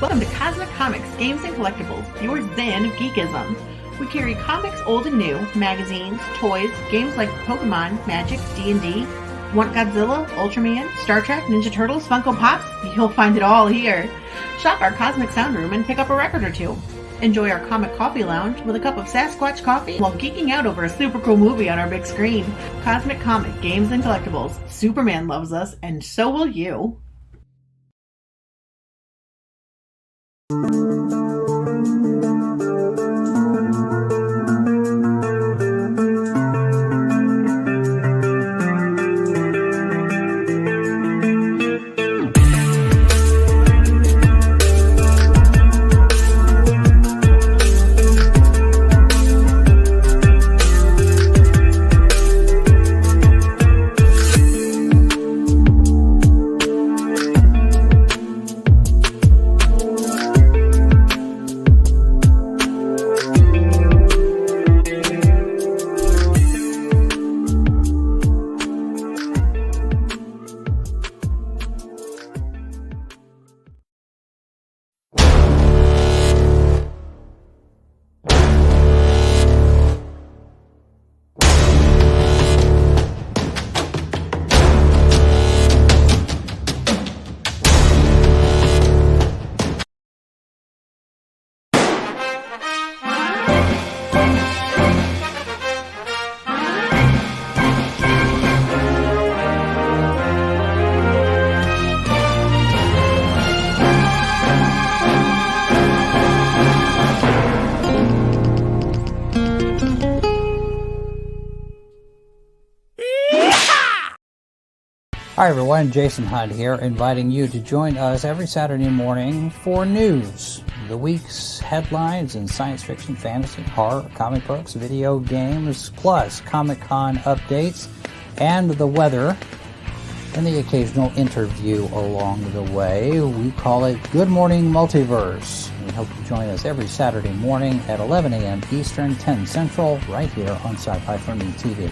Welcome to Cosmic Comics, Games and Collectibles, your zen of geekism. We carry comics old and new, magazines, toys, games like Pokemon, Magic, D&D. Want Godzilla, Ultraman, Star Trek, Ninja Turtles, Funko Pops? You'll find it all here. Shop our Cosmic Sound Room and pick up a record or two. Enjoy our Comic Coffee Lounge with a cup of Sasquatch coffee while geeking out over a super cool movie on our big screen. Cosmic Comic, Games and Collectibles. Superman loves us, and so will you. Hi everyone, Jason Hunt here, inviting you to join us every Saturday morning for news. The week's headlines in science fiction, fantasy, horror, comic books, video games, plus Comic-Con updates and the weather, and the occasional interview along the way. We call it Good Morning Multiverse. We hope you join us every Saturday morning at 11 a.m. Eastern, 10 Central, right here on Sci-Fi For Me TV.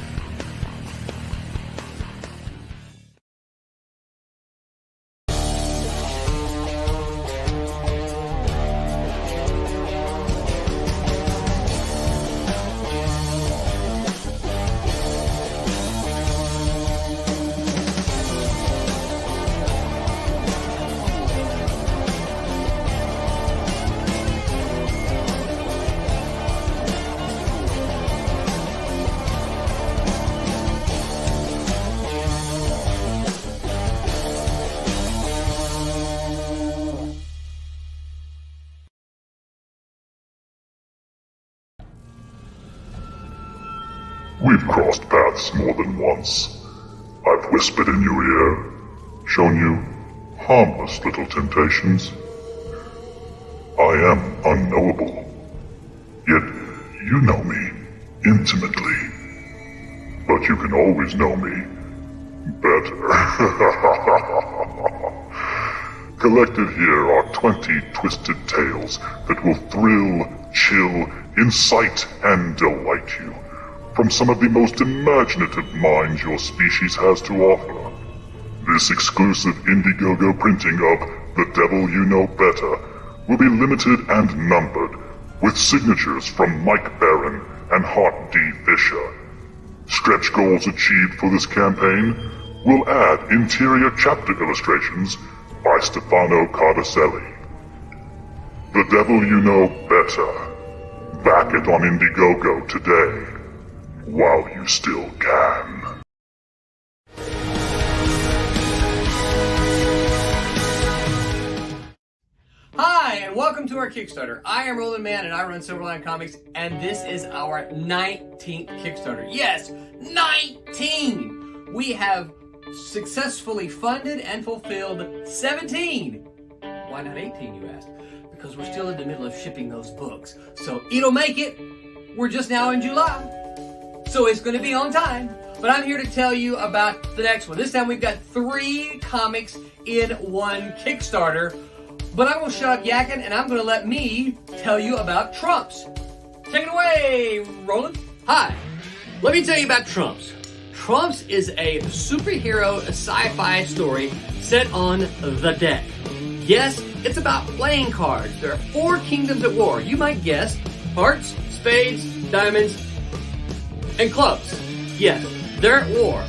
We've crossed paths more than once. I've whispered in your ear, shown you harmless little temptations. I am unknowable, yet you know me intimately. But you can always know me better. Collected here are 20 twisted tales that will thrill, chill, incite, and delight you from some of the most imaginative minds your species has to offer. This exclusive Indiegogo printing of The Devil You Know Better will be limited and numbered, with signatures from Mike Barron and Hart D. Fisher. Stretch goals achieved for this campaign will add interior chapter illustrations by Stefano Cardacelli. The Devil You Know Better. Back it on Indiegogo today, while you still can. Hi, and welcome to our Kickstarter. I am Roland Mann, and I run Silverline Comics, and this is our 19th Kickstarter. Yes, 19! We have successfully funded and fulfilled 17. Why not 18, you ask? Because we're still in the middle of shipping those books. So it'll make it. We're just now in July. So it's going to be on time. But I'm here to tell you about the next one. This time we've got 3 comics in one Kickstarter. But I'm going to shut up yakking, and I'm going to let me tell you about Trumps. Take it away, Roland. Hi. Let me tell you about Trumps. Trumps is a superhero sci-fi story set on the deck. Yes, It's about playing cards. There are 4 kingdoms at war. You might guess hearts, spades, diamonds, and clubs. Yes, they're at war.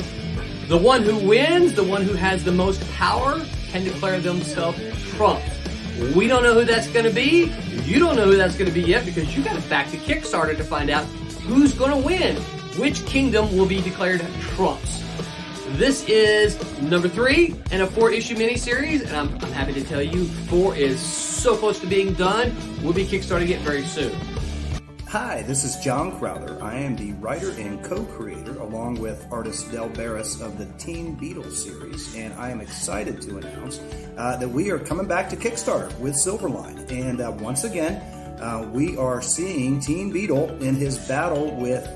The one who wins, the one who has the most power, can declare themselves trump. We don't know who that's going to be. You don't know who that's going to be yet because you got to back the Kickstarter to find out who's going to win. Which kingdom will be declared trumps. This is number 3 in a 4-issue miniseries, and I'm happy to tell you 4 is so close to being done. We'll be kickstarting it very soon. Hi, this is John Crowther. I am the writer and co-creator along with artist Del Barris of the Teen Beetle series, and I am excited to announce that we are coming back to Kickstarter with Silverline. And once again, we are seeing Teen Beetle in his battle with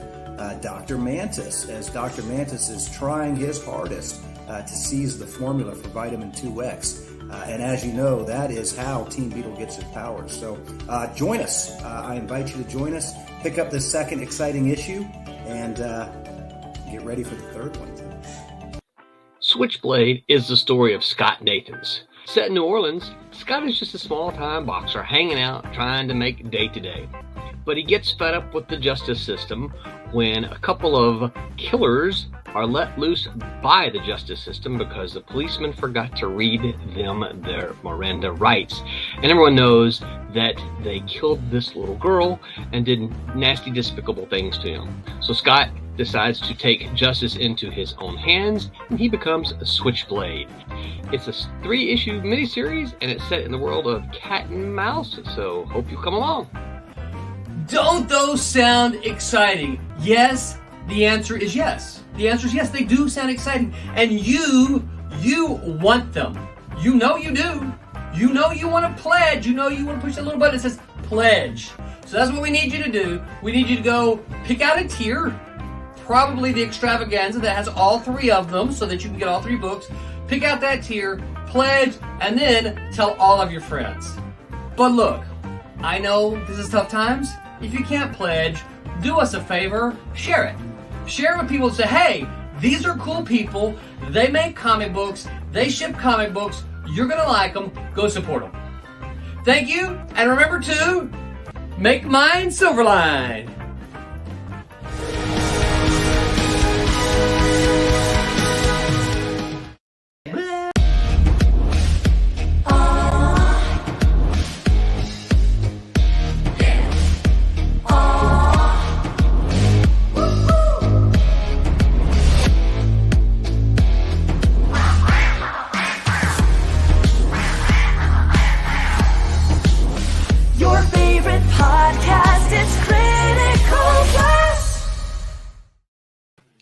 Dr. Mantis, as Dr. Mantis is trying his hardest to seize the formula for vitamin 2X. And as you know, that is how Teen Beetle gets his powers. So join us. I invite you to join us. Pick up this second exciting issue and get ready for the third one. Switchblade is the story of Scott Nathans. Set in New Orleans, Scott is just a small-time boxer hanging out, trying to make day-to-day. But he gets fed up with the justice system when a couple of killers are let loose by the justice system because the policeman forgot to read them their Miranda rights. And everyone knows that they killed this little girl and did nasty, despicable things to him. So Scott decides to take justice into his own hands, and he becomes a Switchblade. It's a 3-issue miniseries, and it's set in the world of cat and mouse, so hope you come along. Don't those sound exciting? Yes, the answer is yes. The answer is yes, they do sound exciting. And you want them. You know you do. You know you want to pledge. You know you want to push that little button that says pledge. So that's what we need you to do. We need you to go pick out a tier, probably the Extravaganza that has all 3 of them so that you can get all 3 books. Pick out that tier, pledge, and then tell all of your friends. But look, I know this is tough times. If you can't pledge, do us a favor, share it. Share it with people and say, hey, these are cool people. They make comic books. They ship comic books. You're going to like them. Go support them. Thank you. And remember to make mine Silverline.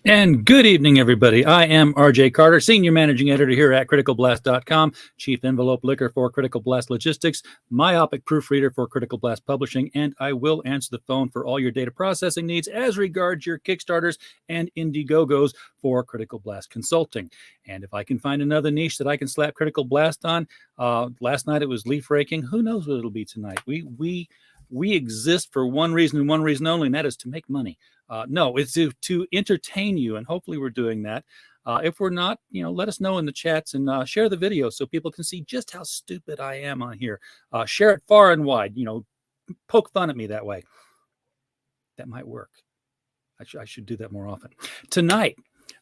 And good evening, everybody. I am RJ Carter, Senior Managing Editor here at CriticalBlast.com, Chief Envelope Licker for Critical Blast Logistics, Myopic Proofreader for Critical Blast Publishing, and I will answer the phone for all your data processing needs as regards your Kickstarters and Indiegogos for Critical Blast Consulting. And if I can find another niche that I can slap Critical Blast on, last night it was leaf raking. Who knows what it'll be tonight? We exist for one reason and one reason only, and that is to make money. No, it's to entertain you, and hopefully we're doing that. If we're not, let us know in the chats and share the video so people can see just how stupid I am on here. Share it far and wide. Poke fun at me that way. That might work. I should do that more often. Tonight,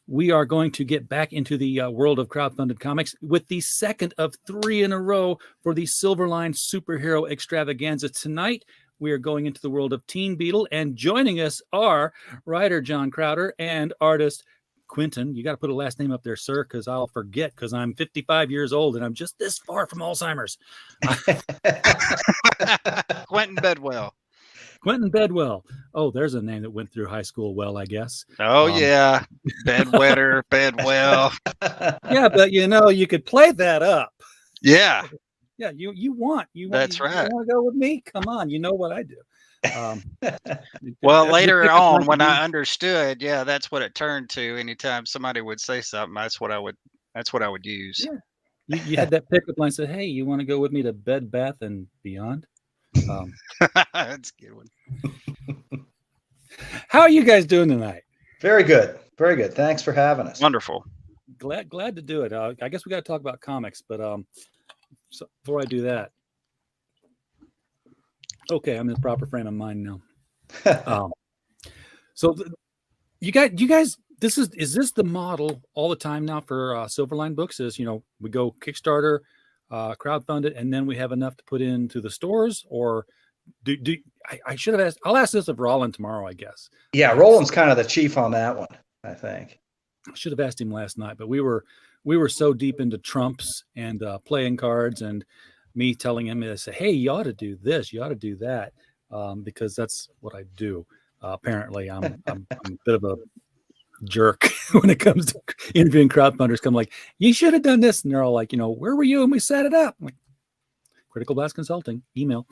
we are going to get back into the world of crowdfunded comics with the second of 3 in a row for the Silverline Superhero Extravaganza. Tonight, we are going into the world of Teen Beetle, and joining us are writer John Crowther and artist Quentin. You got to put a last name up there, sir, because I'll forget, because I'm 55 years old and I'm just this far from Alzheimer's. Quentin Bedwell. Quentin Bedwell. Oh, there's a name that went through high school well, I guess. Oh, yeah. Bedwetter, Bedwell. Yeah, but you could play that up. Yeah. Yeah, you want. That's right. You want to go with me? Come on, you know what I do. Well, later on, when I understood, that's what it turned to. Anytime somebody would say something, that's what I would use. Yeah. You had that pickup line, said, "Hey, you want to go with me to Bed Bath and Beyond?" That's a good one. How are you guys doing tonight? Very good. Very good. Thanks for having us. Wonderful. Glad to do it. I guess we got to talk about comics, but so before I do that, Okay, I'm in the proper frame of mind now. So you guys, is this the model all the time now for Silverline books? Is, we go Kickstarter, crowdfund it, and then we have enough to put into the stores, or I should have asked. I'll ask this of Roland tomorrow, I guess. Yeah, Roland's kind of the chief on that one, I think. I should have asked him last night, but we were so deep into trumps and playing cards, and me telling him to say, "Hey, you ought to do this, you ought to do that," because that's what I do. Apparently, I'm a bit of a jerk when it comes to interviewing crowdfunders. Come like, you should have done this, and they're all like, where were you when we set it up? I'm like, Critical Blast Consulting, email.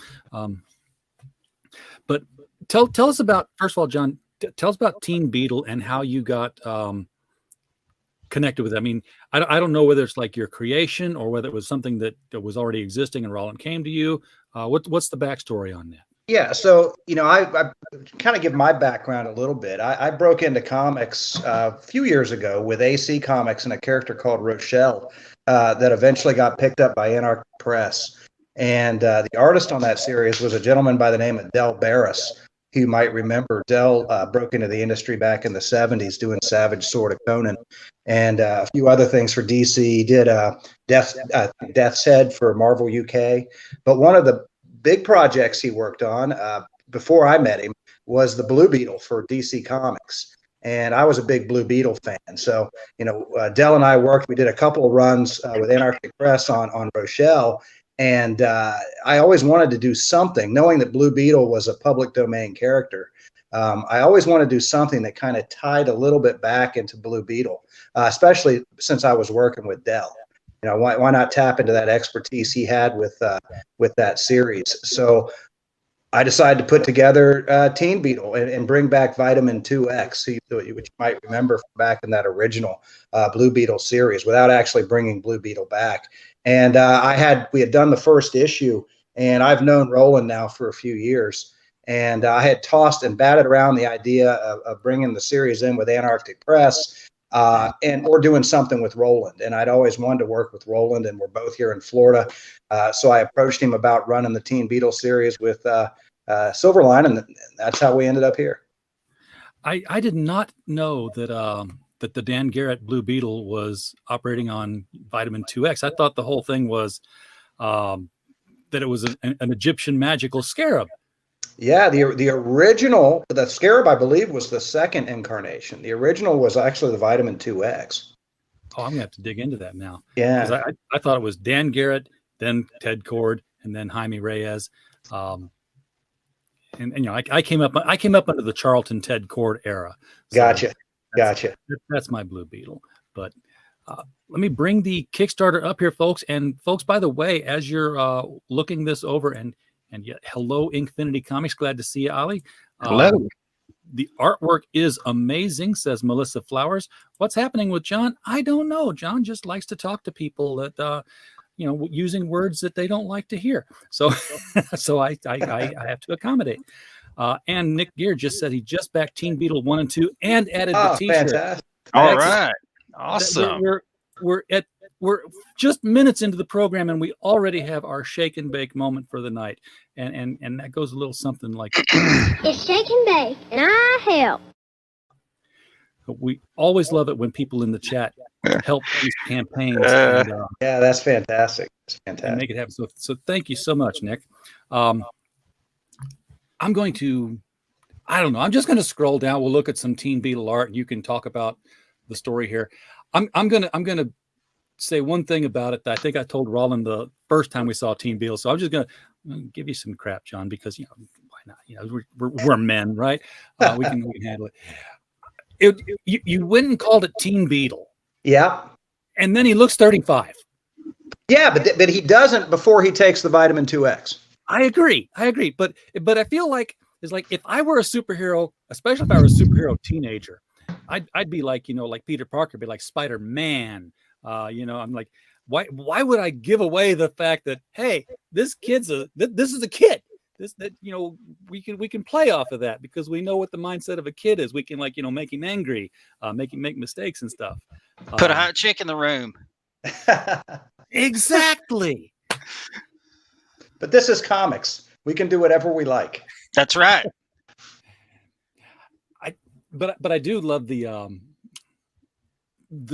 But tell us about, first of all, John, tell us about Team Beetle and how you got connected with it. I mean, I don't know whether it's like your creation or whether it was something that was already existing and Roland came to you. What's the backstory on that? Yeah, so I kind of give my background a little bit. I broke into comics a few years ago with AC Comics and a character called Rochelle that eventually got picked up by Anarch Press. And the artist on that series was a gentleman by the name of Del Barris, who you might remember. Del broke into the industry back in the 70s doing Savage Sword of Conan and a few other things for DC. He did Death's Head for Marvel UK. But one of the big projects he worked on before I met him was the Blue Beetle for DC Comics. And I was a big Blue Beetle fan. So, Del and I worked. We did a couple of runs with Anarchic Press on Rochelle. And I always wanted to do something, knowing that Blue Beetle was a public domain character. I always wanted to do something that kind of tied a little bit back into Blue Beetle, especially since I was working with Del. Why not tap into that expertise he had with that series? So I decided to put together Teen Beetle and bring back Vitamin 2X, which you might remember from back in that original Blue Beetle series, without actually bringing Blue Beetle back. And we had done the first issue, and I've known Roland now for a few years. And I had tossed and batted around the idea of bringing the series in with Antarctic Press or doing something with Roland. And I'd always wanted to work with Roland, and we're both here in Florida. So I approached him about running the Teen Beetle series with Silverline, and that's how we ended up here. I did not know that that the Dan Garrett Blue Beetle was operating on Vitamin 2X. I thought the whole thing was that it was an Egyptian magical scarab. Yeah, the original, the scarab, I believe, was the second incarnation. The original was actually the Vitamin 2X. Oh, I'm gonna have to dig into that now. Yeah, I thought it was Dan Garrett, then Ted Cord, and then Jaime Reyes. And I came up under the Charlton Ted Cord era. So Gotcha. That's my Blue Beetle. But let me bring the Kickstarter up here, folks. And folks, by the way, as you're looking this over, and yet, hello, Inkfinity Comics. Glad to see you, Ali. Hello. The artwork is amazing, says Melissa Flowers. What's happening with John? I don't know. John just likes to talk to people that using words that they don't like to hear. So I have to accommodate. And Nick Gear just said he just backed Teen Beetle 1 and 2 and added the t-shirt. Fantastic. All right. Awesome. We're just minutes into the program, and we already have our shake and bake moment for the night. And that goes a little something like It's shake and bake, and I help. We always love it when people in the chat help these campaigns. Yeah, that's fantastic. And make it happen. So thank you so much, Nick. I'm going to, I don't know. I'm just going to scroll down. We'll look at some Teen Beetle art, and you can talk about the story here. I'm going to say one thing about it that I think I told Roland the first time we saw Teen Beetle. So I'm just going to give you some crap, John, because why not? We're men, right? We can handle it. You went and called it Teen Beetle. Yeah. And then he looks 35. Yeah, but he doesn't before he takes the Vitamin 2X. I agree. But I feel like it's like if I were a superhero, especially if I were a superhero teenager, I'd be like, like Peter Parker, be like Spider-Man. I'm like, why would I give away the fact that, hey, this is a kid. We can play off of that because we know what the mindset of a kid is. We can make him angry, make mistakes and stuff. Put a hot chick in the room. Exactly. But this is comics. We can do whatever we like. That's right. But I do love the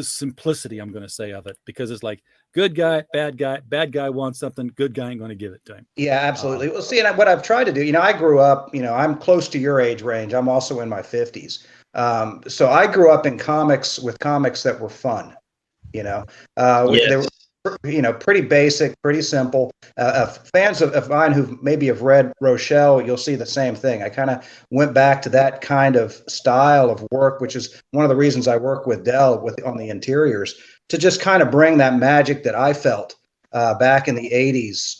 simplicity, I'm going to say, of it, because it's like good guy, bad guy wants something, good guy ain't going to give it to him. Yeah, absolutely. Well, see, and what I've tried to do, I grew up, I'm close to your age range. I'm also in my 50s. So I grew up in comics that were fun, They were, pretty basic, pretty simple. Fans of mine who maybe have read Rochelle, you'll see the same thing. I kind of went back to that kind of style of work, which is one of the reasons I work with Dell on the interiors, to just kind of bring that magic that I felt back in the 80s,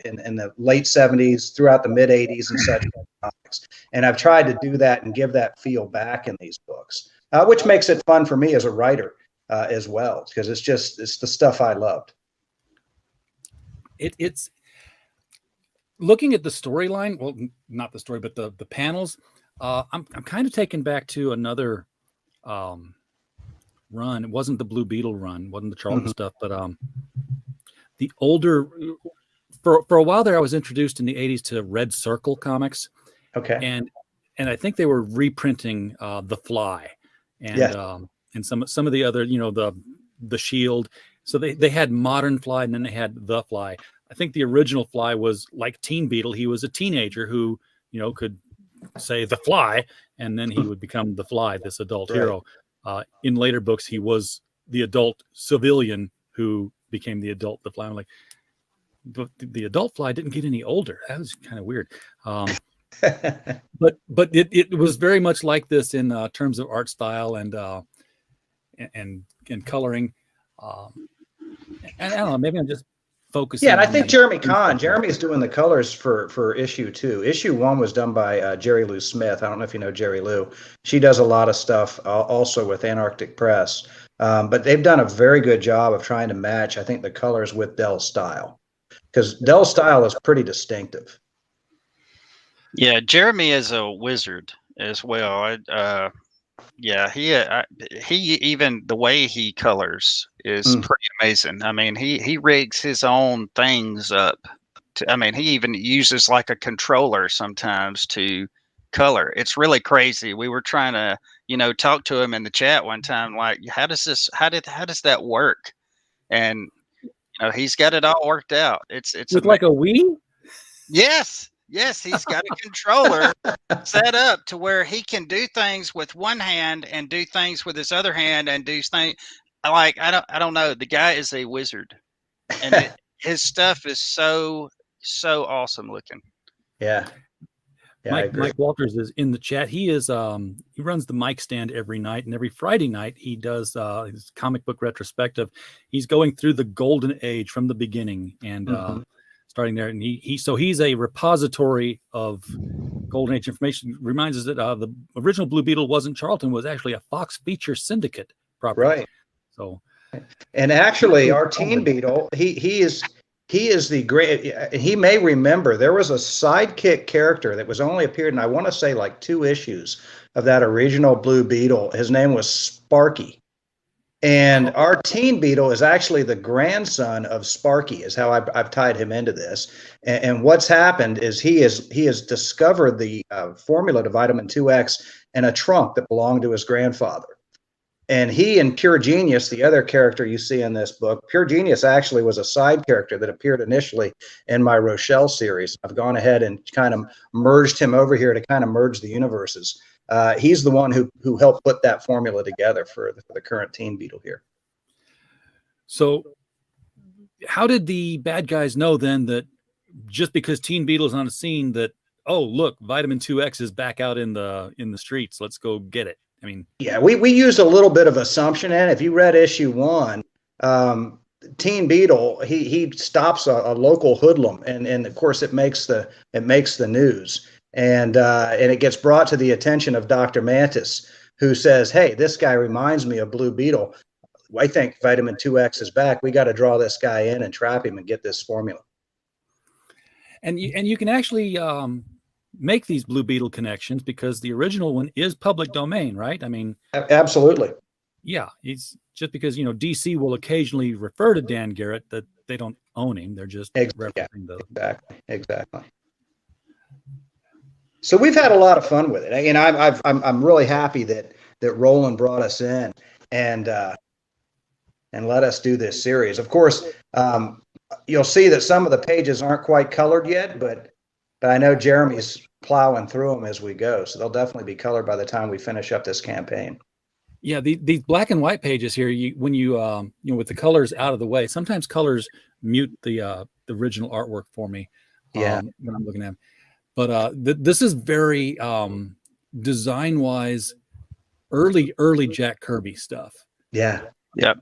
in the late 70s, throughout the mid 80s and such comics. And I've tried to do that and give that feel back in these books, which makes it fun for me as a writer as well, because it's the stuff I loved. It's looking at the storyline. Well, not the story, but the panels. I'm kind of taken back to another run. It wasn't the Blue Beetle run, wasn't the Charlton stuff, but the older. For a while there, I was introduced in the 80s to Red Circle comics. Okay. And I think they were reprinting The Fly, and some of the other, the Shield. So they had Modern Fly, and then they had The Fly. I think the original Fly was like Teen Beetle. He was a teenager who, could say The Fly, and then he would become The Fly, this adult hero. In later books, he was the adult civilian who became the adult The Fly. I'm like, the adult Fly didn't get any older. That was kind of weird. But it was very much like this in terms of art style and coloring. And I don't know, maybe I'm just focusing. Yeah, and I think Jeremy's doing the colors for issue 2. Issue 1 was done by Jerry Lou Smith. I don't know if you know Jerry Lou. She does a lot of stuff also with Antarctic Press. But they've done a very good job of trying to match, I think, the colors with Dell's style, because Dell's style is pretty distinctive. Yeah, Jeremy is a wizard as well. He even the way he colors is pretty amazing. I mean, he rigs his own things up. He even uses like a controller sometimes to color. It's really crazy. We were trying to, talk to him in the chat one time, like, how does that work? And he's got it all worked out. It's with like a Wii. Yes, he's got a controller set up to where he can do things with one hand and do things with his other hand and do things like I don't know. The guy is a wizard, and his stuff is so awesome looking. Yeah. Mike Walters is in the chat. He is he runs the mic stand every night, and every Friday night he does his comic book retrospective. He's going through the golden age from the beginning and starting there, and he's a repository of golden age information. Reminds us that the original Blue Beetle wasn't Charlton, was actually a Fox Feature Syndicate property. Right. So, and actually, our Teen Beetle, he is the great. He may remember there was a sidekick character that was only appeared in, I want to say, like 2 issues of that original Blue Beetle. His name was Sparky. And our Teen Beetle is actually the grandson of Sparky, is how I've tied him into this. And what's happened is he has discovered the formula to vitamin 2X in a trunk that belonged to his grandfather. And he and Pure Genius, the other character you see in this book, Pure Genius actually was a side character that appeared initially in my Rochelle series. I've gone ahead and kind of merged him over here to kind of merge the universes. He's the one who helped put that formula together for the current Teen Beetle here. So how did the bad guys know then that just because Teen Beetle's on the scene that, oh, look, vitamin 2X is back out in the streets, let's go get it? I mean, yeah, we used a little bit of assumption in. If you read issue 1, Teen Beetle, he stops a local hoodlum, and of course it makes the news. And it gets brought to the attention of Dr. Mantis, who says, hey, this guy reminds me of Blue Beetle. I think vitamin 2X is back. We got to draw this guy in and trap him and get this formula. And you can actually make these Blue Beetle connections because the original one is public domain, right? I mean, absolutely. Yeah, it's just because, DC will occasionally refer to Dan Garrett that they don't own him. They're just referencing those. Exactly. So we've had a lot of fun with it, and I'm really happy that Roland brought us in and let us do this series. Of course, you'll see that some of the pages aren't quite colored yet, but I know Jeremy's plowing through them as we go, so they'll definitely be colored by the time we finish up this campaign. Yeah, these black and white pages here, when you with the colors out of the way, sometimes colors mute the original artwork for me. Yeah. When I'm looking at them. But this is very design wise, early Jack Kirby stuff. Yeah. Yep.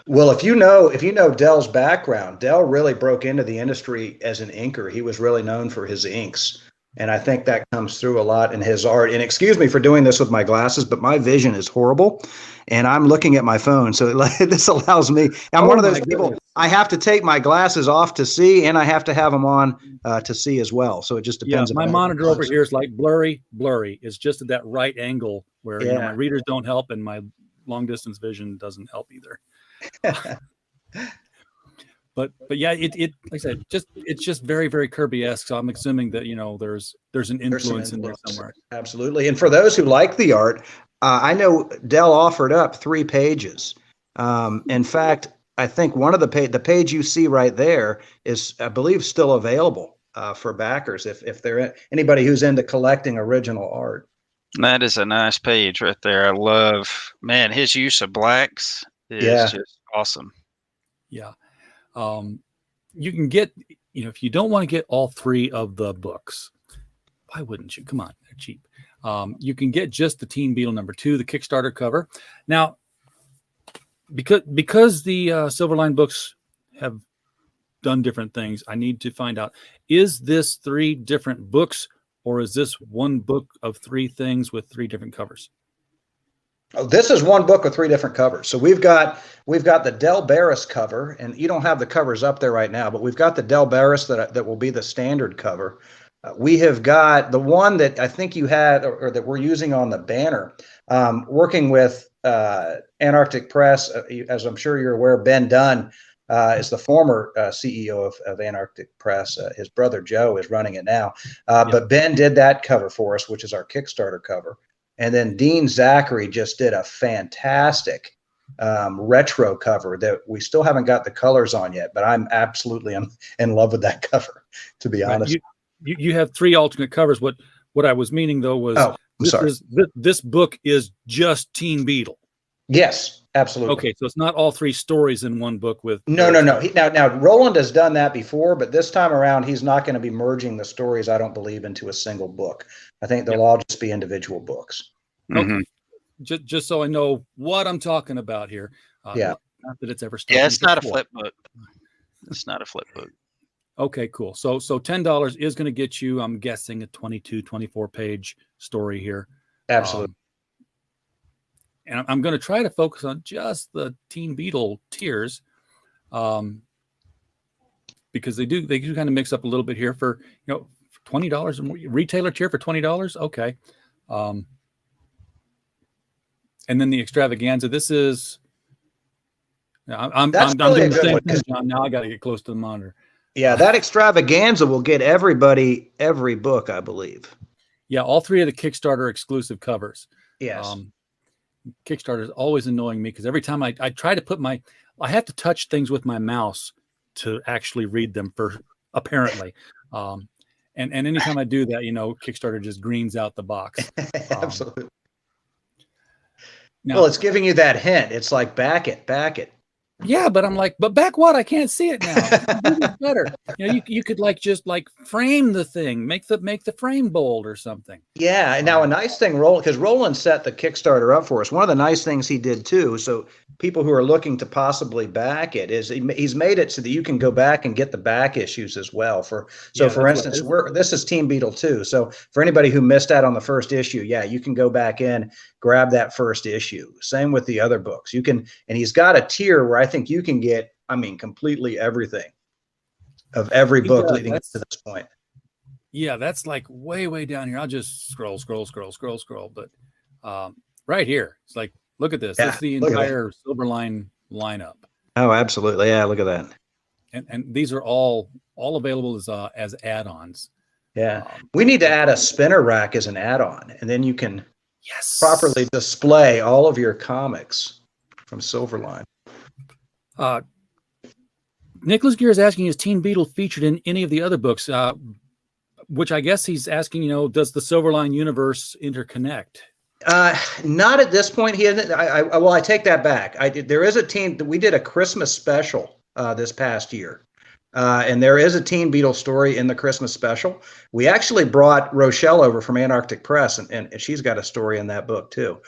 Well, if you know Dell's background, Dell really broke into the industry as an inker. He was really known for his inks. And I think that comes through a lot in his art. And excuse me for doing this with my glasses, but my vision is horrible. And I'm looking at my phone. So this allows me. I'm one of those people. I have to take my glasses off to see, and I have to have them on to see as well. So it just depends. Yeah, my monitor over here is like blurry. It's just at that right angle where my readers don't help and my long distance vision doesn't help either. But yeah, it like I said, it's just very, very Kirby-esque. So I'm assuming that there's an influence in there somewhere. Absolutely. And for those who like the art, I know Dell offered up 3 pages. In fact, I think one of the page you see right there is, I believe, still available for backers if they're anybody who's into collecting original art. That is a nice page right there. I love, man, his use of blacks is just awesome. Yeah. You can get, if you don't want to get all 3 of the books, why wouldn't you? Come on, they're cheap. You can get just the Teen Beetle #2, the Kickstarter cover. Now, because the Silverline books have done different things, I need to find out, is this 3 different books, or is this one book of 3 things with 3 different covers? Oh, this is one book with 3 different covers. So we've got the Del Barris cover, and you don't have the covers up there right now, but we've got the Del Barris that will be the standard cover. We have got the one that I think you had, or that we're using on the banner, working with Antarctic Press. As I'm sure you're aware, Ben Dunn is the former CEO of Antarctic Press. His brother Joe is running it now. But Ben did that cover for us, which is our Kickstarter cover. And then Dean Zachary just did a fantastic retro cover that we still haven't got the colors on yet, but I'm absolutely in love with that cover, to be honest. You have 3 alternate covers. What I was meaning, though, was this book is just Teen Beetle. Yes, absolutely. Okay, so it's not all 3 stories in one book with... No. Now, Roland has done that before, but this time around, he's not going to be merging the stories, I don't believe, into a single book. I think they'll all just be individual books. Okay. Just so I know what I'm talking about here. Not that it's ever started. Yeah, it's not a flip book. It's not a flip book. Okay, cool. So $10 is going to get you, I'm guessing, a 22, 24 page story here. Absolutely. And I'm going to try to focus on just the Teen Beetle tiers, because they do kind of mix up a little bit here for $20 and more. Retailer tier for $20. Okay. And then the Extravaganza. This is. I'm doing the same thing, John. Now I got to get close to the monitor. Yeah, that Extravaganza will get everybody every book, I believe. Yeah, all 3 of the Kickstarter exclusive covers. Yes. Kickstarter is always annoying me because every time I try to I have to touch things with my mouse to actually read them apparently. And anytime I do that, Kickstarter just greens out the box. Absolutely. Now, well, it's giving you that hint. It's like, back it. Yeah, but I'm like, but back what? I can't see it now. Do better. You could just frame the thing, make the frame bold or something. Yeah, and now a nice thing, because Roland set the Kickstarter up for us. One of the nice things he did too, so people who are looking to possibly back it, is he's made it so that you can go back and get the back issues as well. For instance, this is Teen Beetle 2. So for anybody who missed out on the first issue, you can go back in, grab that first issue. Same with the other books. You can, and he's got a tier where I think you can get, completely everything of every book leading up to this point. Yeah, that's like way down here. I'll just scroll. But right here, it's like, look at this. Yeah, that's the entire Silverline lineup. Oh, absolutely. Yeah, look at that. And these are all available as add-ons. Yeah. We need to add a spinner rack as an add-on, and then you can properly display all of your comics from Silverline. Nicholas Gear is asking, is Teen Beetle featured in any of the other books? Which I guess he's asking, does the Silverline universe interconnect? Not at this point. He hasn't. Well, I take that back. There is a teen. We did a Christmas special this past year, and there is a Teen Beetle story in the Christmas special. We actually brought Rochelle over from Antarctic Press, and she's got a story in that book too.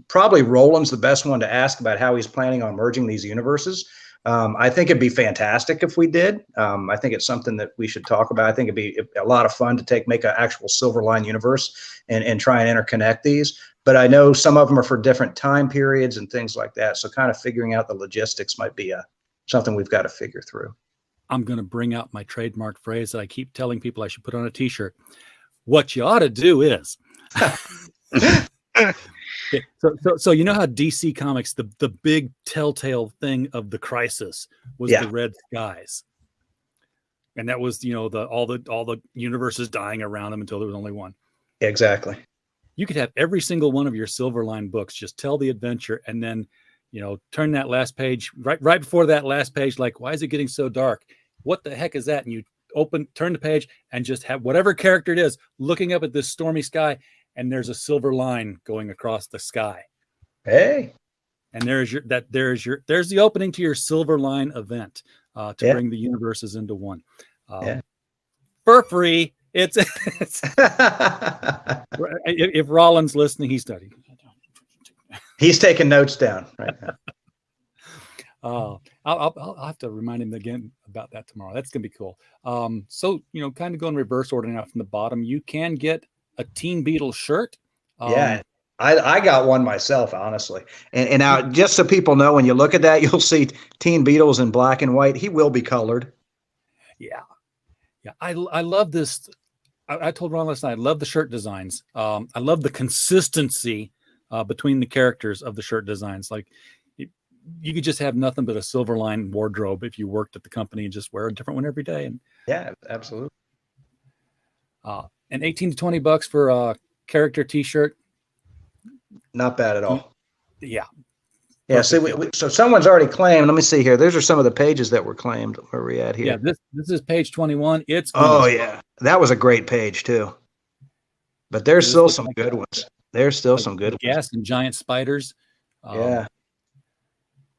Probably Roland's the best one to ask about how he's planning on merging these universes. I think it'd be fantastic if we did. I think it's something that we should talk about. I think it'd be a lot of fun to make an actual Silverline universe and try and interconnect these. But I know some of them are for different time periods and things like that. So kind of figuring out the logistics might be something we've got to figure through. I'm going to bring out my trademark phrase that I keep telling people I should put on a T-shirt. What you ought to do is... Okay, so you know how DC Comics, the big telltale thing of the Crisis was the red skies, and that was all the universes dying around them until there was only one. Exactly. You could have every single one of your Silverline books just tell the adventure, and then turn that last page right before that last page, like, why is it getting so dark? What the heck is that? And you turn the page and just have whatever character it is looking up at this stormy sky. And there's a silver line going across the sky. Hey, and there's the opening to your Silverline event to bring the universes into one. For free. It's if Rollins listening, he's studying. He's taking notes down right now. I'll have to remind him again about that tomorrow. That's gonna be cool. So kind of go in reverse order now from the bottom. You can get a Teen Beetle shirt. I got one myself, honestly. And now, just so people know, when you look at that, you'll see Teen Beetles in black and white. He will be colored. Yeah. I love this. I told Ron last night, I love the shirt designs. I love the consistency between the characters of the shirt designs. Like, you could just have nothing but a Silverline wardrobe if you worked at the company and just wear a different one every day. And yeah, absolutely. And $18 to $20 for a character T-shirt. Not bad at all. Yeah. Yeah. See, so someone's already claimed. Let me see here. Those are some of the pages that were claimed. Where are we at here? Yeah. This is page 21. Yeah. That was a great page too. But there's still some good ones. There's still some good ones. Gas and giant spiders. Yeah.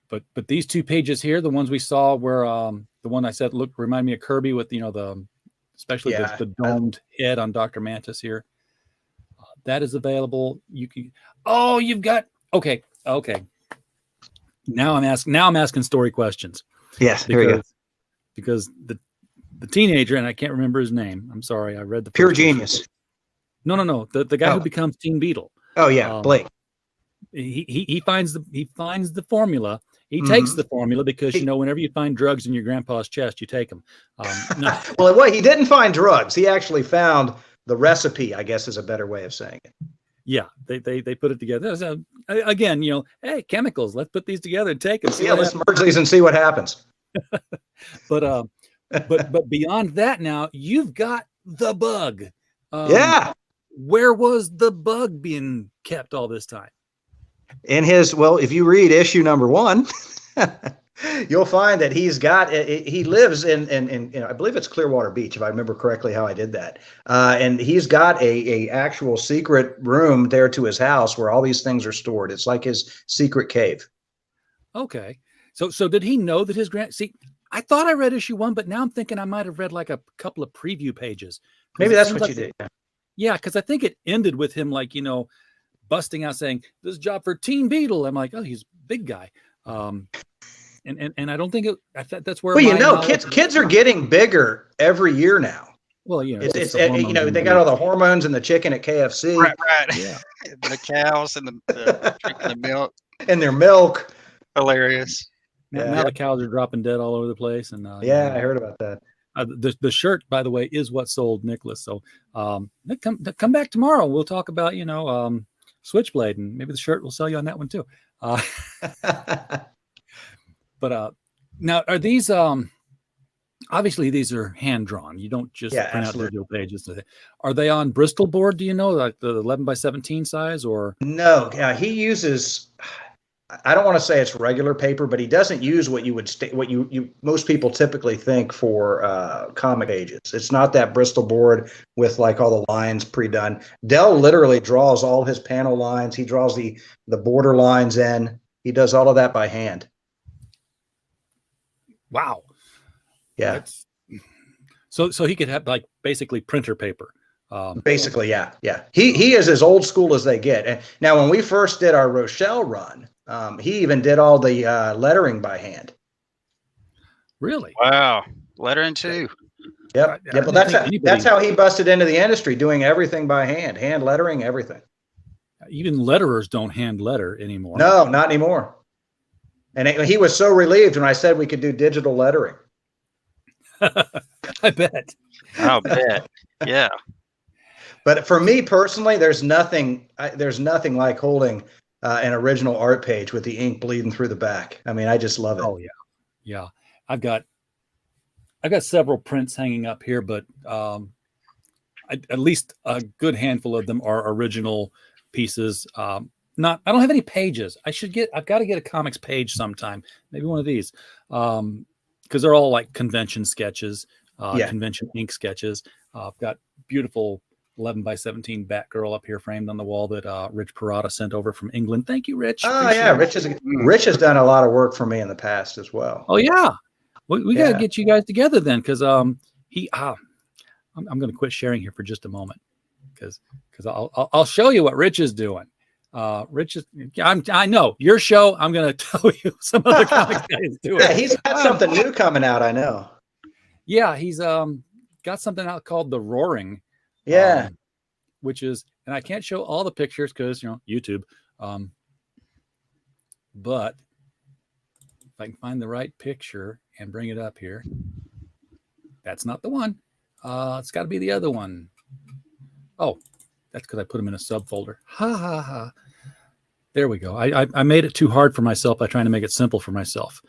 But these two pages here, the ones we saw were the one I said remind me of Kirby with especially the domed head on Dr. Mantis here. That is available. You can. Oh, you've got. Okay. Now I'm asking story questions. Yes. Here we go. Because the teenager, and I can't remember his name. I'm sorry. I read the Pure Genius. No. The guy who becomes Teen Beetle. Oh yeah, Blake. He finds the formula. He takes the formula because whenever you find drugs in your grandpa's chest, you take them. No. Well, he didn't find drugs. He actually found the recipe, I guess is a better way of saying it. Yeah, they put it together. So, again, hey, chemicals. Let's put these together and take them. Let's merge these and see what happens. But beyond that, now you've got the bug. Where was the bug being kept all this time? If you read issue number 1, you'll find that he lives in I believe it's Clearwater Beach, if I remember correctly how I did that. And he's got a actual secret room there to his house where all these things are stored. It's like his secret cave. Okay. So did he know that see, I thought I read issue 1, but now I'm thinking I might have read like a couple of preview pages. Maybe that's what you did. Yeah, because I think it ended with him busting out saying, "This job for Teen Beetle." I'm like, oh, he's a big guy. And I don't think I thought that's where. Well, kids are getting bigger every year now. Well, it's they got all the hormones and the chicken at KFC. Right. Yeah. The cows and the drinking the milk. And their milk. Hilarious. Now the cows are dropping dead all over the place. And I heard about that. The shirt, by the way, is what sold Nicholas. So come back tomorrow. We'll talk about Switchblade, and maybe the shirt will sell you on that one too. But now are these obviously these are hand drawn. You don't just Yeah, print absolutely. out digital pages. Are they on Bristol board? Do you know, like the 11 by 17 size, or? No, he uses. I don't want to say it's regular paper, but he doesn't use what you would what you most people typically think for comic pages. It's not that Bristol board with like all the lines pre-done. Dell literally draws all his panel lines. He draws the border lines in. He does all of that by hand. Wow. Yeah. That's, so he could have like basically printer paper. Basically, yeah. He is as old school as they get. And now, when we first did our Rochelle run, he even did all the lettering by hand. Really? Wow. Lettering too. Yep. Yeah, but that's how he busted into the industry, doing everything by hand lettering, everything. Even letterers don't hand letter anymore. No, not anymore. And he was so relieved when I said we could do digital lettering. I bet. I'll bet. Yeah. But for me personally, there's nothing like holding an original art page with the ink bleeding through the back. I mean, I just love it. Oh yeah. I've got several prints hanging up here, but at least a good handful of them are original pieces. I don't have any pages. I've got to get a comics page sometime. Maybe one of these, because they're all like convention sketches, convention ink sketches. I've got beautiful 11 by 17 Batgirl up here framed on the wall that Rich Parada sent over from England. Thank you, Rich. Oh yeah, Rich has done a lot of work for me in the past as well. Oh yeah, we got to get you guys together then, because I'm going to quit sharing here for just a moment, because I'll show you what Rich is doing. Rich is, I know your show. I'm going to tell you some other comics guy is doing. Yeah, he's got something new coming out. I know. Yeah, he's got something out called The Roaring. Yeah. Which is, and I can't show all the pictures because, YouTube. But if I can find the right picture and bring it up here, that's not the one. It's got to be the other one. Oh, that's because I put them in a subfolder. Ha ha ha. There we go. I made it too hard for myself by trying to make it simple for myself.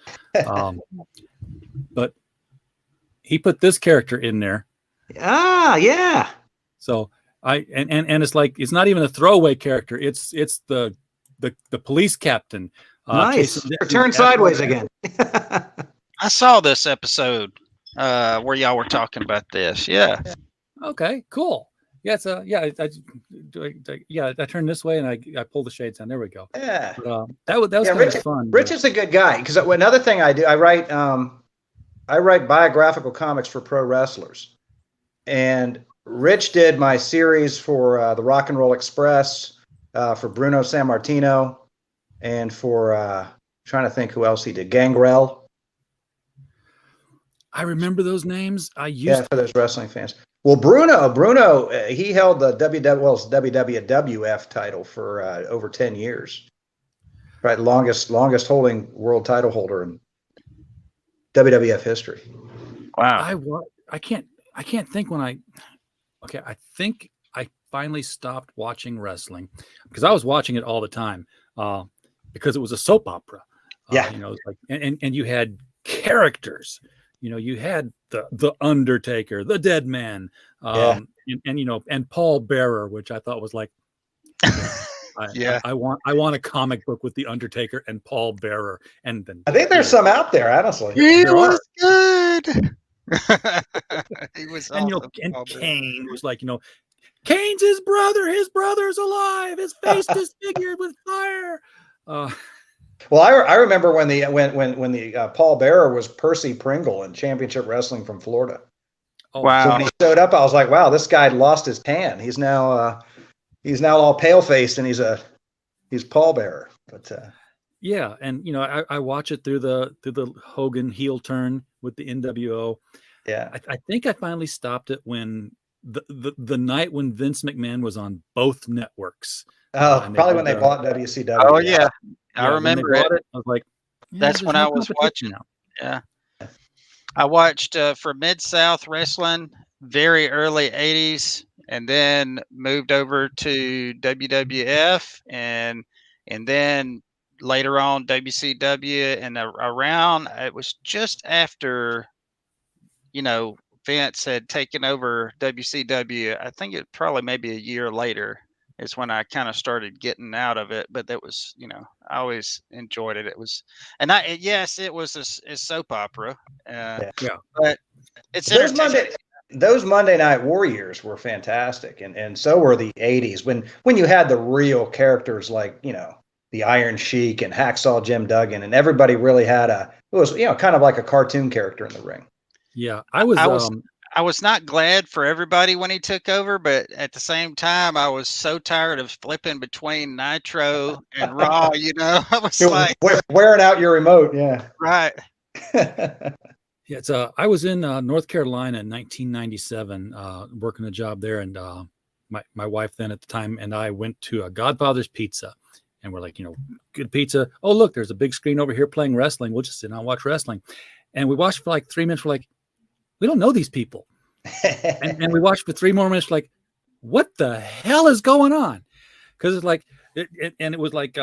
But he put this character in there. Ah, yeah. So and it's like, it's not even a throwaway character. It's the police captain. Nice. Turn sideways again. I saw this episode where y'all were talking about this. Yeah. Okay, cool. Yeah, it's I turn this way and I pull the shades down. There we go. Yeah. But, that was kind of fun. Rich is a good guy, because another thing I do, I write biographical comics for pro wrestlers, and Rich did my series for the Rock and Roll Express, for Bruno Sammartino, and for trying to think who else he did, Gangrel. I remember those names. For those wrestling fans. Well, Bruno, he held the WWF title for over 10 years. Right, longest holding world title holder in WWF history. Wow. I can't think when I think I finally stopped watching wrestling, because I was watching it all the time, because it was a soap opera. Like, and you had characters. You had the Undertaker, the Dead Man, and Paul Bearer, which I thought was like, I want a comic book with the Undertaker and Paul Bearer. And then I think there's some out there, honestly. He was good. He was and Kane was like, Kane's his brother. His brother's alive. His face disfigured with fire. Well, I remember when the Paul Bearer was Percy Pringle in Championship Wrestling from Florida. Oh, wow! So when he showed up, I was like, "Wow, this guy lost his tan. He's now all pale faced, and he's Paul Bearer." But yeah, and I watch it through the Hogan heel turn with the NWO. Yeah, I think I finally stopped it when the night when Vince McMahon was on both networks. Probably when they bought WCW. Oh yeah. I remember it. I was like, that's when I was watching. Yeah. I watched for Mid-South Wrestling, very early 80s, and then moved over to WWF, and then later on WCW, and around, it was just after Vince had taken over WCW, I think it probably maybe a year later is when I kind of started getting out of it. But that was, I always enjoyed it. It was, and yes, it was a soap opera. Yeah. But it's Those entertaining. those Monday Night Warriors were fantastic, and so were the '80s when you had the real characters like the Iron Sheik and Hacksaw Jim Duggan, and everybody really had it was kind of like a cartoon character in the ring. Yeah, I was not glad for everybody when he took over, but at the same time, I was so tired of flipping between Nitro and Raw. I was like wearing out your remote. Yeah, right. Yeah, I was in North Carolina in 1997, working a job there, and my wife then at the time and I went to a Godfather's Pizza, and we're like, good pizza. Oh, look, there's a big screen over here playing wrestling. We'll just sit down and watch wrestling, and we watched for like 3 minutes. We're like, we don't know these people. and we watched for 3 more minutes, like, what the hell is going on? Because it's like, it was like,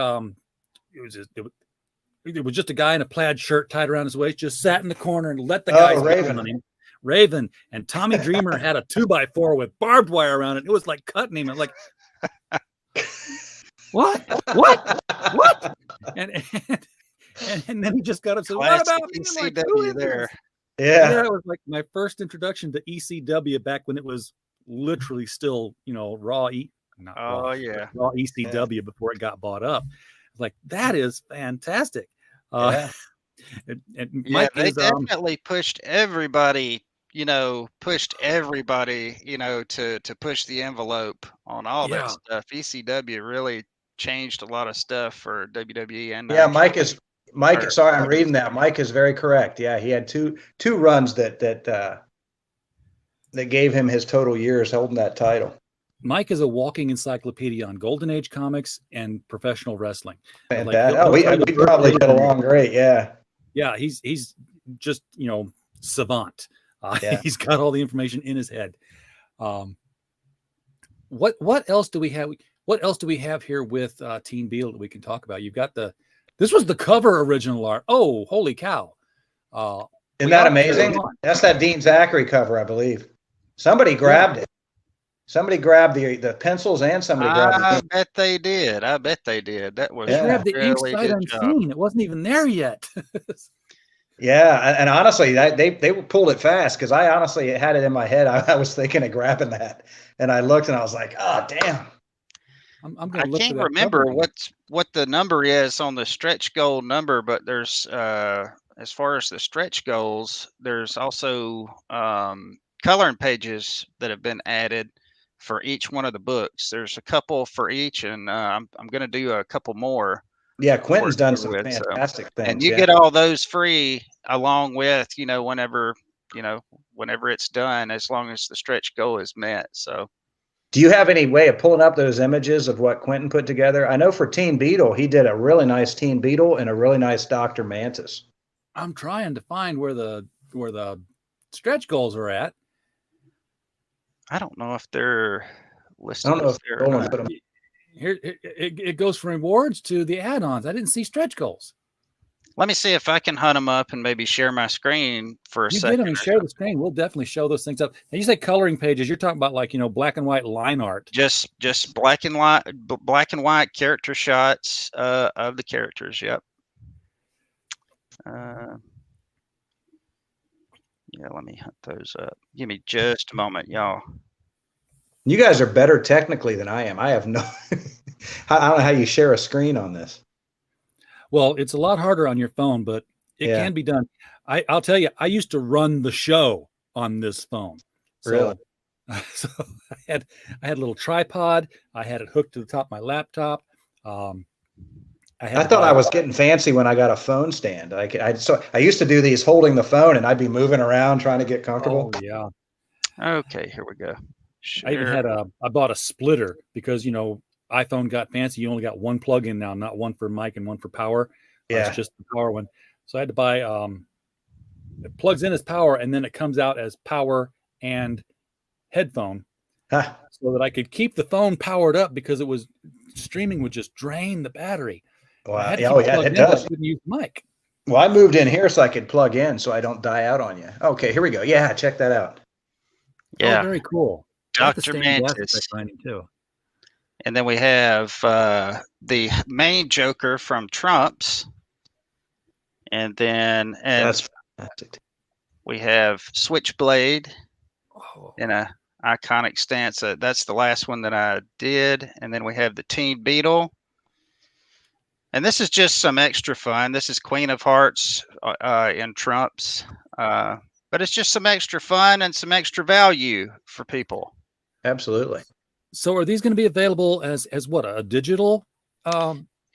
it was just a guy in a plaid shirt tied around his waist, just sat in the corner and let the guys Raven. on him. Raven and Tommy Dreamer had a 2x4 with barbed wire around it. It was like cutting him. And like, what? And then he just got up and said, what about me? ECW there? Yeah, it was like my first introduction to ECW back when it was literally still, Raw ECW before it got bought up. Like, that is fantastic. And Mike they definitely pushed everybody, to push the envelope on all that stuff. ECW really changed a lot of stuff for WWE and Mike, sorry, I'm reading that. Mike is very correct. Yeah, he had two runs that gave him his total years holding that title. Mike is a walking encyclopedia on Golden Age comics and professional wrestling. Like, we probably get along great. Yeah. Yeah, he's just savant. He's got all the information in his head. What else do we have? What else do we have here with Team Beetle that we can talk about? You've got this was the cover original art. Oh, holy cow! Isn't that amazing? That's that Dean Zachary cover, I believe. Somebody grabbed it. Somebody grabbed the pencils, and somebody grabbed. I bet they did. That was grabbed the ink sight unseen. It wasn't even there yet. Yeah, and honestly, they pulled it fast because I honestly had it in my head. I was thinking of grabbing that, and I looked and I was like, oh damn. I can't remember what the number is on the stretch goal number, but there's as far as the stretch goals, there's also coloring pages that have been added for each one of the books. There's a couple for each, and I'm going to do a couple more. Yeah, Quentin's done some fantastic things. And you get all those free along with, whenever it's done, as long as the stretch goal is met. So do you have any way of pulling up those images of what Quentin put together? I know for Team Beetle, he did a really nice Team Beetle and a really nice Dr. Mantis. I'm trying to find where the stretch goals are at. I don't know if they're listed. I don't know if they're here. It goes from rewards to the add-ons. I didn't see stretch goals. Let me see if I can hunt them up and maybe share my screen for a second. Get them and share the screen. We'll definitely show those things up. And you say coloring pages. You're talking about like black and white line art. Just black and white character shots of the characters. Yep. Yeah, let me hunt those up. Give me just a moment, y'all. You guys are better technically than I am. I have no I don't know how you share a screen on this. Well, it's a lot harder on your phone, but it can be done. I'll tell you, I used to run the show on this phone. Really? So I had a little tripod. I had it hooked to the top of my laptop. I thought I was getting fancy when I got a phone stand. I used to do these holding the phone, and I'd be moving around trying to get comfortable. Oh yeah. Okay, here we go. I even had I bought a splitter because iPhone got fancy. You only got one plug-in now, not one for mic and one for power. Yeah, it's just the power one. So I had to buy. It plugs in as power, and then it comes out as power and headphone, so that I could keep the phone powered up because it was streaming would just drain the battery. Wow. Yeah, it does. I couldn't use the mic. Well, I moved in here so I could plug in so I don't die out on you. Okay, here we go. Yeah, check that out. Yeah. Oh, very cool. I like the Dr. stained glass Mantis. effect behind it, too. And then we have the main Joker from Trump's. And then That's fantastic. we have Switchblade Oh. in a iconic stance. That's the last one that I did. And then we have the Teen Beetle. And this is just some extra fun. This is Queen of Hearts in Trump's. But it's just some extra fun and some extra value for people. Absolutely. So are these going to be available as what, a digital?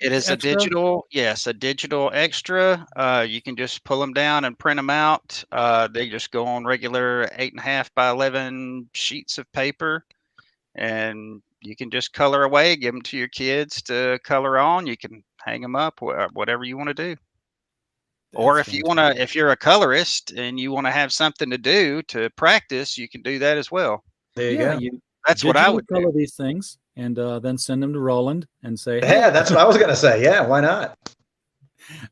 It is extra? a digital, yes, a digital extra. You can just pull them down and print them out. They just go on regular 8.5 by 11 sheets of paper, and you can just color away. Give them to your kids to color on. You can hang them up, whatever you want to do. Or if you want to, if you're a colorist and you want to have something to do to practice, you can do that as well. There you go. That's what I would color do. these things and then send them to Roland and say, Yeah, that's what I was going to say. Yeah, why not?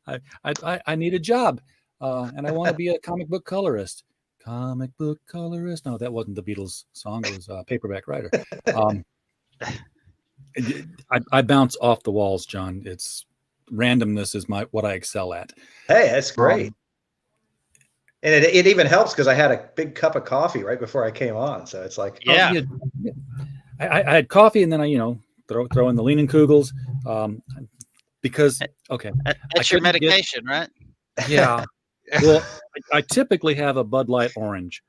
I need a job and I want to be a comic book colorist. Comic book colorist. No, that wasn't the Beatles song. It was Paperback Writer. I bounce off the walls, John. It's randomness is what I excel at. Hey, that's great. And it even helps because I had a big cup of coffee right before I came on. So it's like, yeah. I had coffee and then I, throw in the Leaning Kugels because, okay. That's your medication, right? Yeah. Well, I typically have a Bud Light Orange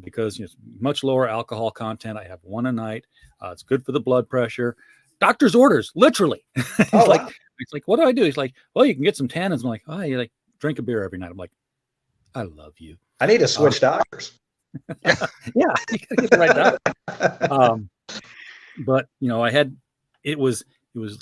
because it's much lower alcohol content. I have one a night. It's good for the blood pressure. Doctor's orders, literally. It's like, what do I do? He's like, well, you can get some tannins. I'm like, oh, you drink a beer every night. I'm like, I love you. I need to switch doctors. Yeah, you gotta get the right doctor. But it was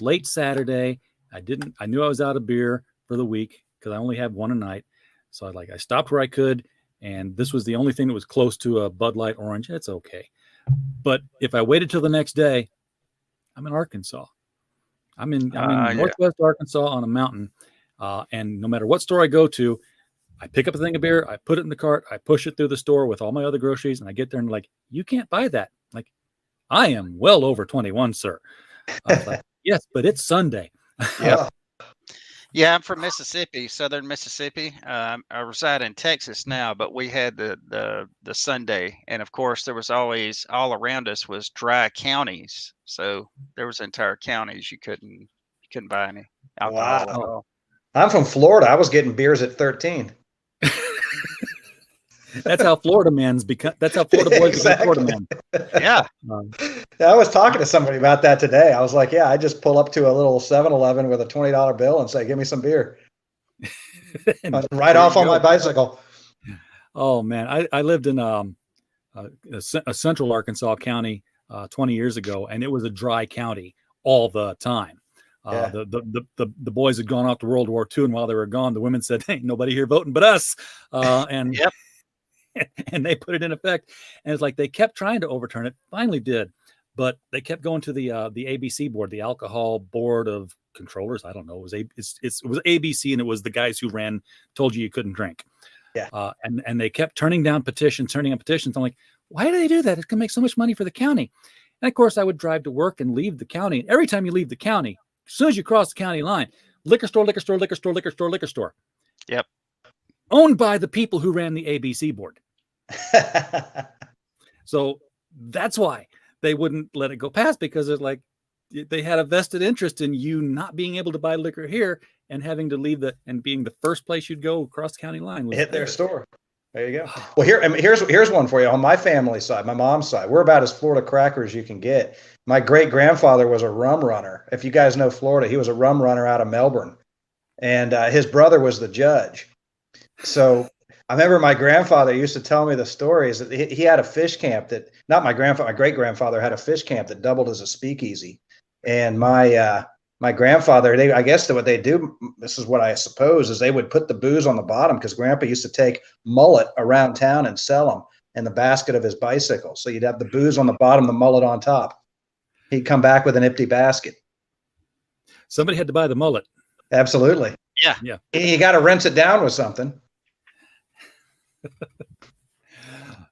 late Saturday. I knew I was out of beer for the week because I only have one a night. So I stopped where I could, and this was the only thing that was close to a Bud Light Orange. It's okay. But if I waited till the next day, I'm in Arkansas. I'm in Northwest Arkansas on a mountain. And no matter what store I go to, I pick up a thing of beer, I put it in the cart, I push it through the store with all my other groceries, and I get there and like, you can't buy that. Like, I am well over 21, sir. I was like, yes, but it's Sunday. Yeah. Yeah, I'm from Mississippi, southern Mississippi. I reside in Texas now, but we had the Sunday, and of course, there was always all around us was dry counties. So there was entire counties you couldn't buy any alcohol at all. I'm from Florida. I was getting beers at 13. That's how Florida man's become. That's how Florida boys become Florida men. Yeah. I was talking to somebody about that today. I was like, yeah, I just pull up to a little 7-Eleven with a $20 bill and say, give me some beer. Right off on my bicycle. Oh, man. I lived in a central Arkansas county 20 years ago, and it was a dry county all the time. The boys had gone off to World War II, and while they were gone, the women said, "Hey, nobody here voting but us." And yep. And they put it in effect. And it's like they kept trying to overturn it. Finally did, but they kept going to the ABC board, the Alcohol Board of Controllers. I don't know. It was it was ABC, and it was the guys who told you couldn't drink. Yeah. And they kept turning down petitions. I'm like, why do they do that? It can make so much money for the county. And of course, I would drive to work and leave the county. And every time you leave the county, as soon as you cross the county line, liquor store, liquor store, liquor store, liquor store, liquor store. Yep. Owned by the people who ran the ABC board. So that's why they wouldn't let it go past, because it's like they had a vested interest in you not being able to buy liquor here and having to leave and being the first place you'd go across the county line. Hit their store. There you go. Well, here's one for you on my family side, my mom's side. We're about as Florida cracker as you can get. My great grandfather was a rum runner. If you guys know Florida, he was a rum runner out of Melbourne, and his brother was the judge. So I remember my grandfather used to tell me the stories that he had a fish camp that, not my grandfather, my great grandfather had a fish camp that doubled as a speakeasy. And my grandfather, I guess that what they do, this is what I suppose, is they would put the booze on the bottom, because Grandpa used to take mullet around town and sell them in the basket of his bicycle. So you'd have the booze on the bottom, the mullet on top. He'd come back with an empty basket. Somebody had to buy the mullet. Absolutely. Yeah. You got to rinse it down with something.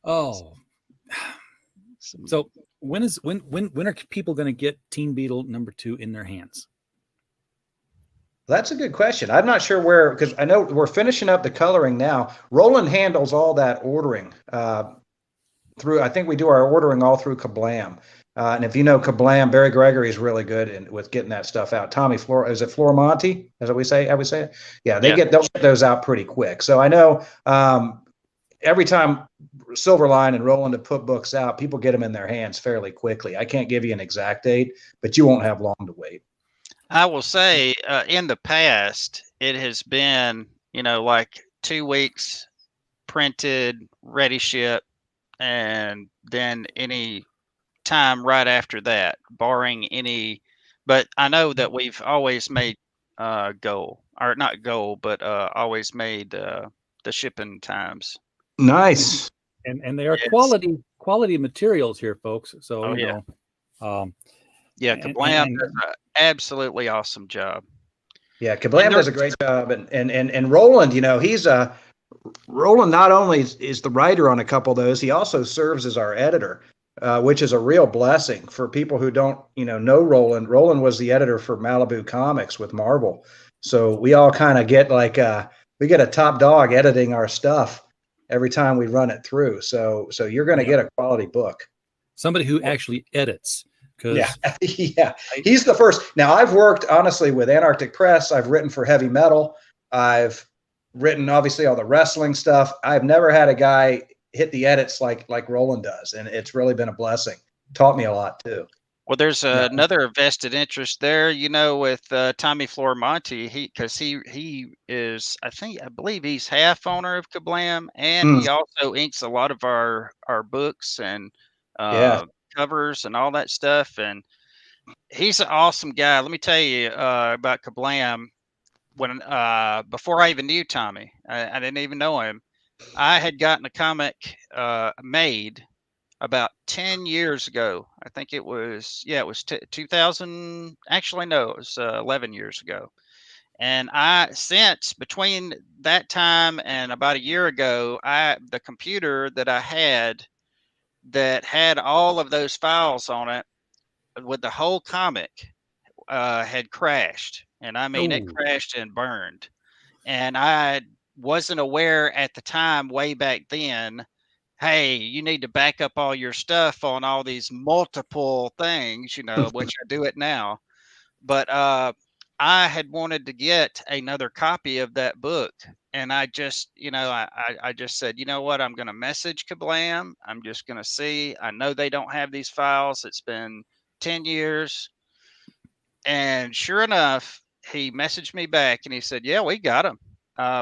Oh, so when are people going to get Teen Beetle #2 in their hands? That's a good question. I'm not sure where, because I know we're finishing up the coloring now. Roland handles all that ordering through. I think we do our ordering all through Kablam. And if you know Kablam, Barry Gregory's really good with getting that stuff out. Tommy is it Floramonte? As we say, how we say it? Yeah, they'll get those out pretty quick. So I know every time Silverline and Roland have put books out, people get them in their hands fairly quickly. I can't give you an exact date, but you won't have long to wait. I will say in the past, it has been, like 2 weeks printed, ready ship, and then any time right after that, barring any. But I know that we've always made goal, or not goal, but always made the shipping times. Nice. And they are quality materials here, folks. So Kablam does an absolutely awesome job. Yeah, Kablam does a great job, and Roland, he's Roland not only is the writer on a couple of those, he also serves as our editor, which is a real blessing for people who don't know Roland. Roland was the editor for Malibu Comics with Marvel, so we all kind of get we get a top dog editing our stuff every time we run it through. So you're going to get a quality book. Somebody who actually edits. Yeah, he's the first. Now, I've worked, honestly, with Antarctic Press. I've written for heavy metal. I've written, obviously, all the wrestling stuff. I've never had a guy hit the edits like Roland does, and it's really been a blessing. Taught me a lot, too. Well, there's another vested interest there, with Tommy Floramonte. He is, I believe he's half owner of Kablam, and he also inks a lot of our books and covers and all that stuff. And he's an awesome guy. Let me tell you about Kablam. When before I even knew Tommy, I didn't even know him. I had gotten a comic made about 10 years ago. I think it was 2000. Actually, no, it was 11 years ago. And since between that time and about a year ago, the computer that I had that had all of those files on it with the whole comic had crashed. And I mean, it crashed and burned. And I wasn't aware at the time, way back then, hey, you need to back up all your stuff on all these multiple things, which I do it now. But I had wanted to get another copy of that book. And I just, I just said, you know what, I'm going to message Kablam. I'm just going to see. I know they don't have these files. It's been 10 years. And sure enough, he messaged me back and he said, yeah, we got them.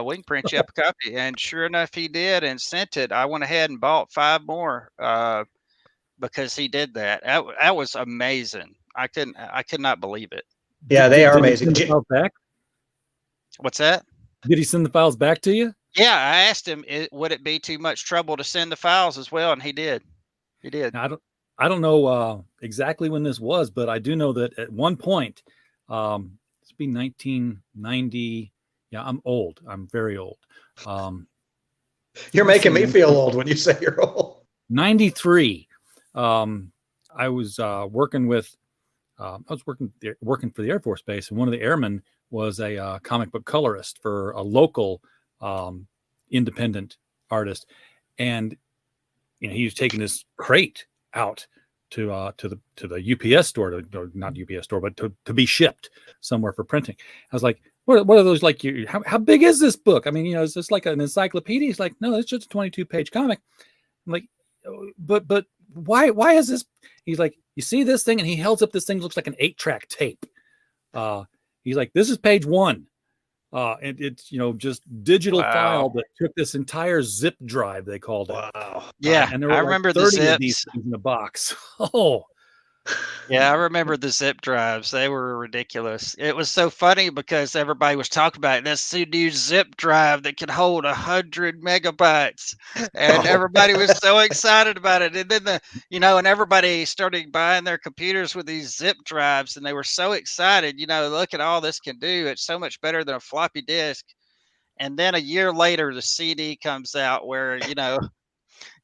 We can print you up a copy. And sure enough, he did and sent it. I went ahead and bought 5 more because he did that. That was amazing. I could not believe it. Yeah, they are amazing. Did he send the files back? What's that? Did he send the files back to you? Yeah, I asked him, would it be too much trouble to send the files as well? And he did. He did. Now, I don't know exactly when this was, but I do know that at one point, it's been 1990. Yeah, I'm old. I'm very old. You're making me feel old when you say you're old. 93. I was working with. I was working for the Air Force Base, and one of the airmen was a comic book colorist for a local independent artist, and he was taking this crate out to the UPS store, or not UPS store, but to be shipped somewhere for printing. I was like, what are those like? How big is this book? I mean, is this like an encyclopedia? He's like, no, it's just a 22-page comic. I'm like, but why is this? He's like, you see this thing? And he holds up this thing, looks like an 8-track tape. He's like, this is page 1. And it's, just digital file that took this entire zip drive, they called it. Wow. Yeah. And there were I remember 30 the of these things in a box. Oh, Yeah, I remember the zip drives. They were ridiculous. It was so funny because everybody was talking about this new zip drive that could hold 100 megabytes, and everybody was so excited about it. And then and everybody started buying their computers with these zip drives, and they were so excited. Look at all this can do. It's so much better than a floppy disk. And then a year later, the CD comes out where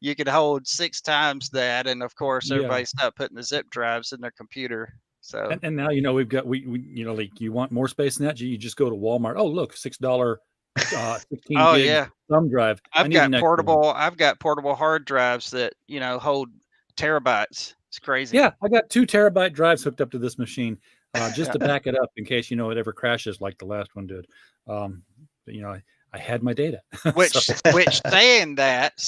you could hold 6 times that, and of course Yeah. everybody stopped putting the zip drives in their computer. So And now we've got we like, you want more space than that, you just go to Walmart. Oh, look, $6 16 oh gig yeah, thumb drive. I I've need an got extra one. portable hard drives that hold terabytes. It's crazy. Yeah, I got 2 terabyte drives hooked up to this machine just to back it up in case it ever crashes like the last one did. But I had my data. Which So- saying that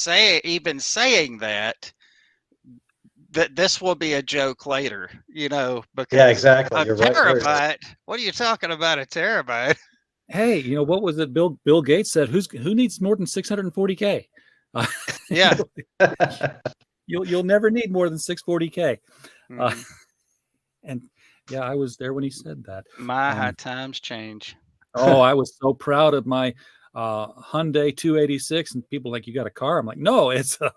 that this will be a joke later, because Yeah, exactly. a You're right. Very right. terabyte. What are you talking about, a terabyte? hey, what was it? Bill Gates said, who needs more than 640K? Yeah. You'll never need more than 640K. Mhm. And yeah, I was there when he said that. How times change. Oh, I was so proud of my Hyundai 286, and people like, you got a car? I'm like, no, it's a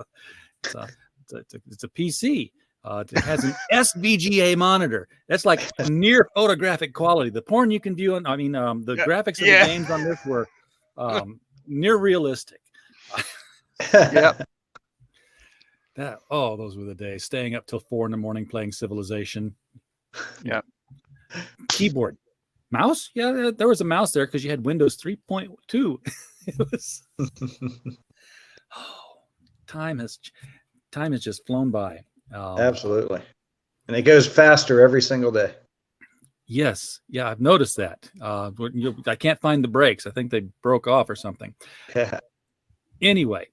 PC. It has an SVGA monitor. That's like near photographic quality. The porn you can view on, the graphics of the games on this were near realistic. Yep. Those were the days. Staying up till 4 a.m. playing Civilization. Yep. Keyboard. Mouse? Yeah, there was a mouse there because you had Windows 3.2. It was time has just flown by. Absolutely. And it goes faster every single day. Yes. Yeah, I've noticed that. I can't find the brakes. I think they broke off or something. Yeah. Anyway,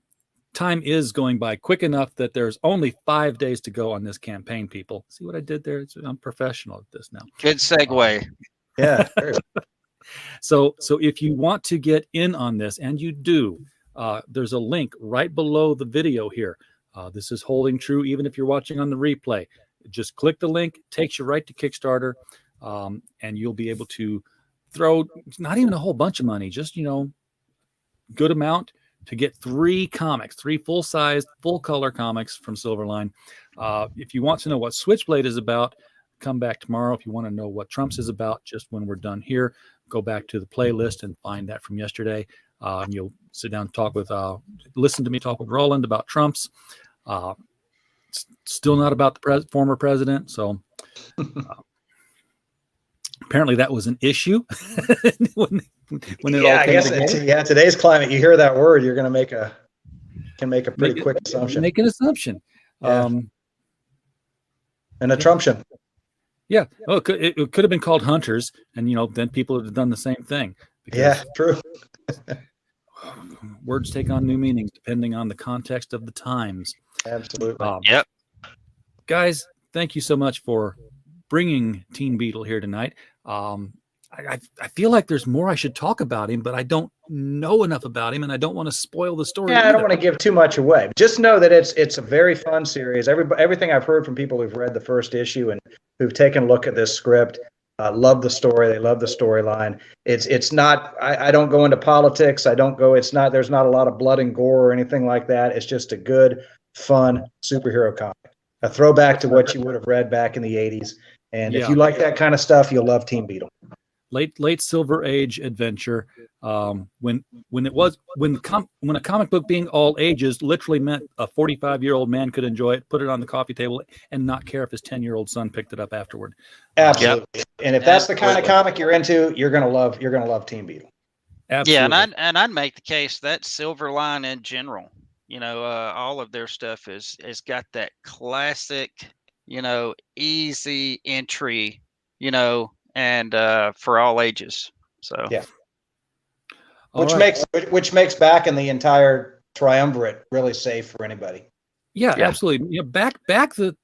time is going by quick enough that there's only 5 days to go on this campaign, people. See what I did there? I'm professional at this now. Good segue. Yeah. So if you want to get in on this, and you do, there's a link right below the video here. This is holding true even if you're watching on the replay. Just click the link, takes you right to Kickstarter, and you'll be able to throw not even a whole bunch of money, just good amount to get 3 full-sized, full-color comics from Silverline. If you want to know what Switchblade is about, come back tomorrow. If you want to know what Trumps is about, just when we're done here, go back to the playlist and find that from yesterday. And you'll sit down and listen to me talk with Roland about Trumps. Still not about the former president. So apparently that was an issue when it all came together. Today's climate, you hear that word, you're going to make a pretty quick assumption. Make an assumption. Yeah. An assumption. Yeah. Oh, it could have been called Hunters, and then people would have done the same thing. Yeah, true. Words take on new meanings depending on the context of the times. Absolutely. Yep. Guys, thank you so much for bringing Teen Beetle here tonight. I feel like there's more I should talk about him, but I don't know enough about him, and I don't want to spoil the story. Yeah, I don't want to give too much away. Just know that it's a very fun series. Everything I've heard from people who've read the first issue and who've taken a look at this script love the story. They love the storyline. It's not. I don't go into politics. It's not. There's not a lot of blood and gore or anything like that. It's just a good, fun superhero comic. A throwback to what you would have read back in the '80s. And if you like that kind of stuff, you'll love Teen Beetle. Late Silver Age adventure. When a comic book being all ages literally meant a 45-year-old man could enjoy it, put it on the coffee table, and not care if his 10-year-old son picked it up afterward. Absolutely. Yep. And if that's the kind of comic you're into, you're gonna love Teen Beetle. Absolutely. Yeah, and I'd make the case that Silverline in general, all of their stuff has got that classic, easy entry, and for all ages. So yeah, which makes back in the entire triumvirate really safe for anybody. Yeah. Absolutely. Back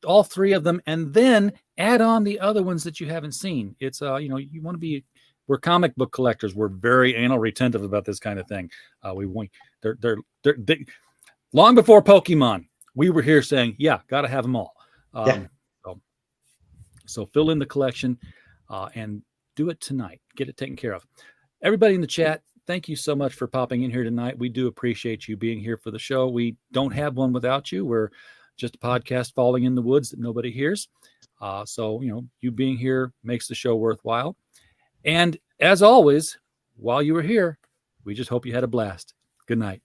all 3 of them, and then add on the other ones that you haven't seen. It's you want to be. We're comic book collectors. We're very anal retentive about this kind of thing. They're long before Pokemon. We were here saying, got to have them all. So fill in the collection and do it tonight. Get it taken care of. Everybody in the chat, thank you so much for popping in here tonight. We do appreciate you being here for the show. We don't have one without you. We're just a podcast falling in the woods that nobody hears. So, you being here makes the show worthwhile. And as always, while you were here, we just hope you had a blast. Good night.